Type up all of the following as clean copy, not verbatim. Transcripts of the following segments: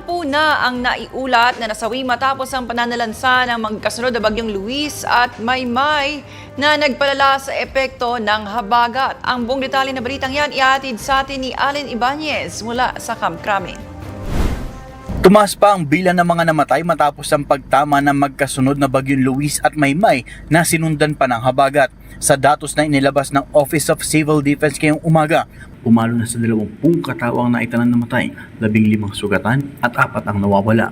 10 na ang naiulat na nasawi matapos ang pananalansa ng magkasunod na bagyong Luis at Maymay na nagpalala sa epekto ng habagat. Ang buong detalye na balitang yan ihatid sa atin ni Allen Ibanez mula sa Camp Crame. Tumaas pa ang bilang ng mga namatay matapos ang pagtama ng magkasunod na bagyong Luis at Maymay na sinundan pa ng habagat. Sa datos na inilabas ng Office of Civil Defense ngayong umaga, pumalo na sa 20 katao ang naitanan namatay, 15 sugatan at 4 ang nawawala.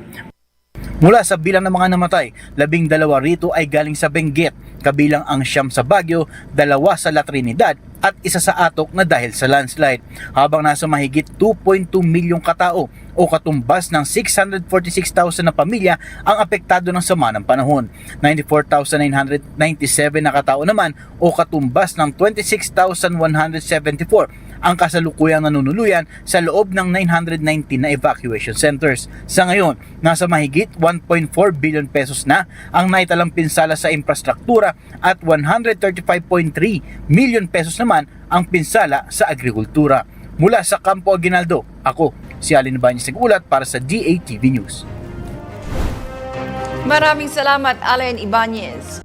Mula sa bilang ng mga namatay, 12 rito ay galing sa Benguet, kabilang ang 9 sa Baguio, 2 sa La Trinidad at 1 sa Atok na dahil sa landslide. Habang nasa mahigit 2.2 milyong katao o katumbas ng 646,000 na pamilya ang apektado ng sama ng panahon. 94,997 na katao naman o katumbas ng 26,174 ang kasalukuyang nanunuluyan sa loob ng 919 na evacuation centers. Sa ngayon, nasa mahigit 1.4 billion pesos na ang naitalang pinsala sa infrastruktura at 135.3 million pesos naman ang pinsala sa agrikultura. Mula sa Campo Aguinaldo, ako si Allen Ibanez nag-ulat para sa DATV News. Maraming salamat, Allen Ibanez.